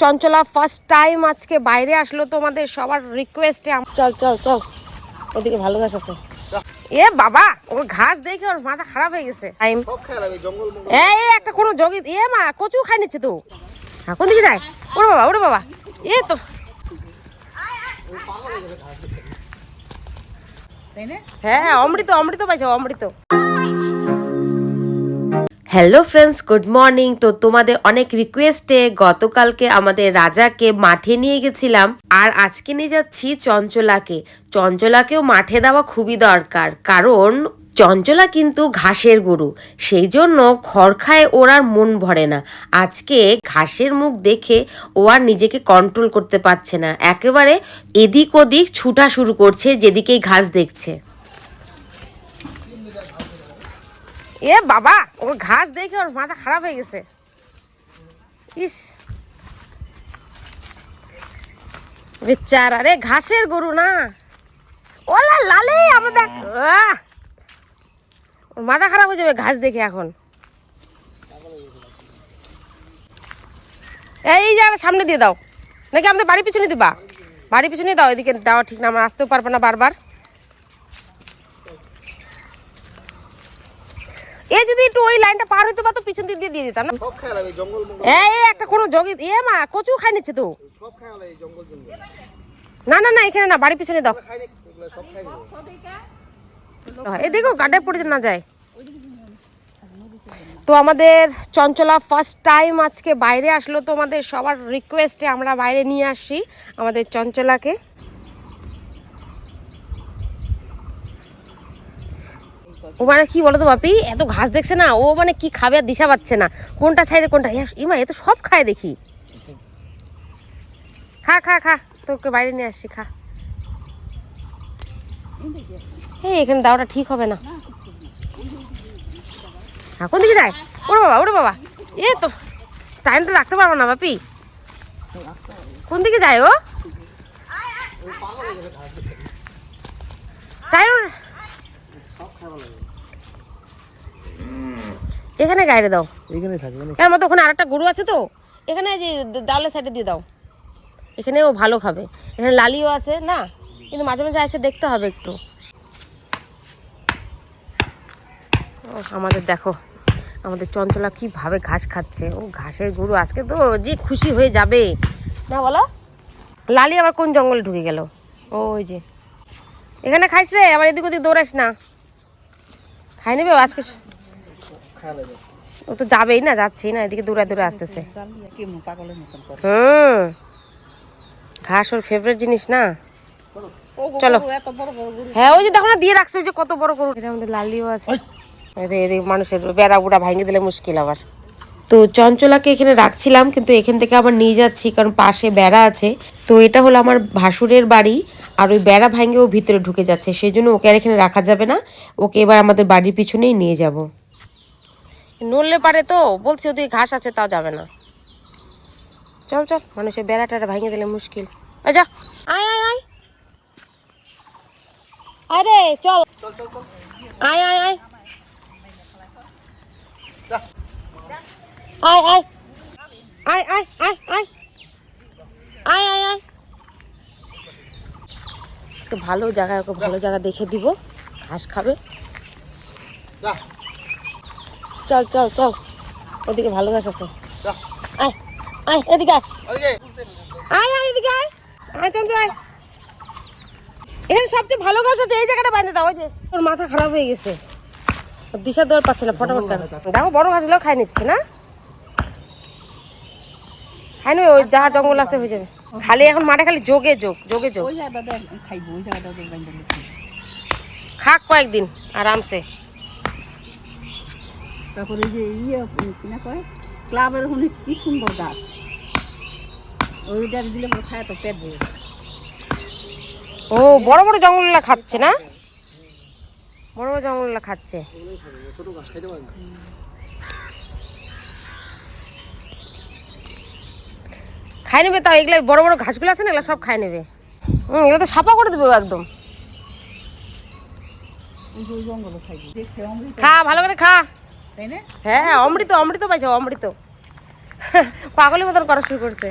চঞ্চলা first time আজকে বাইরে আসলো তোমাদের সবার রিকোয়েস্টে। চল চল চল, ওদিকে ভালো ঘাস আছে। এ বাবা, ওর ঘাস দেখে ওর মাথা খারাপ হয়ে গেছে। এই একটা কোনো জগি, এ মা কচু খাই নিচ্ছে তো। হ্যাঁ, কোন দিকে যায়? ওরে বাবা, ওরে বাবা, এ তো হ্যাঁ অমৃত, অমৃত পাইছে, অমৃত। Hello friends, good morning. তো তোমাদের অনেক রিকোয়েস্টে গতকালকে আমাদের রাজাকে মাঠে নিয়ে গেছিলাম, আর আজকে নিয়ে যাচ্ছি চঞ্চলাকে। চঞ্চলাকেও মাঠে দেওয়া খুবই দরকার, কারণ চঞ্চলা কিন্তু ঘাসের গরু, সেই জন্য খড় খায় ওর আর মন ভরে না। আজকে ঘাসের মুখ দেখে ও আর নিজেকে কন্ট্রোল করতে পারছে না, একেবারে এদিক ওদিক ছুটা শুরু করছে যেদিকেই ঘাস দেখছে। এ বাবা, ওর ঘাস দেখে ওর মাথা খারাপ হয়ে গেছে। ইস বেচারা রে, ঘাসের গরু না। ওলা লালে আমাদের ওর মাথা খারাপ হয়ে যাবে ঘাস দেখে এখন। এই জায়গা সামনে দিয়ে দাও, নাকি আমাদের বাড়ির পিছনে দিবা? বাড়ির পিছনে দাও, এদিকে দেওয়া ঠিক না, আমরা আসতেও পারবো না বারবার। এ যদি একটু ওই লাইনটা পার হইতে পারতো, পিছন দিক দিয়ে দিতাম না। এই একটা কোনো জগি, এ মা কচু খাই নিচ্ছে তো। না না না, এখানে না, বাড়ির পিছনে দাও। এদিকেও গাডে পড়ে না যায়। তো আমাদের চঞ্চলা ফার্স্ট টাইম আজকে বাইরে আসলো তোমাদের সবার রিকোয়েস্টে, আমরা বাইরে নিয়ে আসছি আমাদের চঞ্চলাকে। ও মানে কি বলো তো বাপি, এত ঘাস দেখছে না, ও মানে কি খাবে আর দিশা পাচ্ছে না, কোনটা ছাইড়ে কোনটা। ইমা, এ তো সব খায় দেখি। খা খা খা, তোকে বাইরে নিয়ে আসছি, খা। এই এখানে দাওটা ঠিক হবে না। হ্যাঁ, কোন দিকে যায়? ওরে বাবা, ওরে বাবা, এ তো টাইম তো রাখতে পারবো না বাপি। কোন দিকে যায় ও? টাইম এখানে গাইড়ে দাও, এখানে থাকবে। এর মধ্যে ওখানে আরেকটা গরু আছে তো, এখানে যে দেওয়ালের সাইডে দিয়ে দাও, এখানে ও ভালো খাবে। এখানে লালিও আছে না, কিন্তু মাঝে মাঝে এসে দেখতে হবে একটু। আমাদের দেখো, আমাদের চঞ্চলা কিভাবে ঘাস খাচ্ছে। ও ঘাসের গরু, আজকে তো যে খুশি হয়ে যাবে না বলো। লালি আবার কোন জঙ্গলে ঢুকে গেল? ওই যে এখানে খাইস রে, আবার এদিক ওদিক দৌড়াস না, খাই নেবে আজকে। ও তো যাবেই না, যাচ্ছেই না, এদিকে দৌড়ে দৌড়ে আসতেছে। ঘাস ওর ফেভারিট জিনিস না। চলো, হ্যাঁ ওই যে দেখো না, দিয়ে রাখছে, ওই যে কত বড় গরু। এটা আমাদের লালিও আছে। মানুষের বেড়া বুড়া ভাঙে দিলে মুশকিল আবার। তো চঞ্চলাকে এখানে রাখছিলাম, কিন্তু এখান থেকে আবার নিয়ে যাচ্ছি, কারণ পাশে বেড়া আছে। তো এটা হলো আমার ভাসুরের বাড়ি, আর ওই বেড়া ভাঙে ও ভিতরে ঢুকে যাচ্ছে, সেই জন্য ওকে আর এখানে রাখা যাবে না। ওকে এবার আমাদের বাড়ির পিছনেই নিয়ে যাব। নড়লে পারে তো, বলছি ওদিকে ঘাস আছে, তাও যাবে না। চল চল, মানুষের বেড়াটা ভাঙে দিলে মুশকিল। যা, আয় আয় আয়, আরে চল, আয় আয় আয়, আয় আয় আয় আয় আয় আয় আয় আয় আয়। আজকে ভালো জায়গায়, ওকে ভালো জায়গা দেখে দিব, ঘাস খাবে। চল চল চল, ওদিকে ভালো ঘাস আছে। আয় আয়, এদিকে আয় আয় আয়, এদিকে আয় আয়, চঞ্চল আয়। এখানে সবচেয়ে ভালো গাছ আছে, এই জায়গাটা বাঁধে দাও। ওই যে ওর মাথা খারাপ হয়ে গেছে, দিশা দেওয়ার পাচ্ছে না, ফটাফট দেখো বড় গাছ গুলো খাই নিচ্ছে না, খাই নেবে। ওই যা জঙ্গল আছে হয়ে যাবে, খালি এখন মাঠে খালি যোগে যোগ, যোগে যোগ। খাক কয়েকদিন আরামসে। তারপরে যে ইয়ে কিনা কয় ক্লাবের ওখানে কি সুন্দর গাছ, ওইটা দিলে খায় তো পেট ভরে। ও বড় বড় জঙ্গলগুলা খাচ্ছে না, বড় বড় জঙ্গলগুলা খাচ্ছে। খাই নেবে তাও, এগুলো বড় বড় ঘাসগুলো আছে না, এগুলো সব খাই নেবে। এগুলো তো সাফা করে দেবে একদম। খা ভালো করে খা। হ্যাঁ অমৃত, অমৃত পাইছে, অমৃত। পাগলের মতন করা শুরু করছে।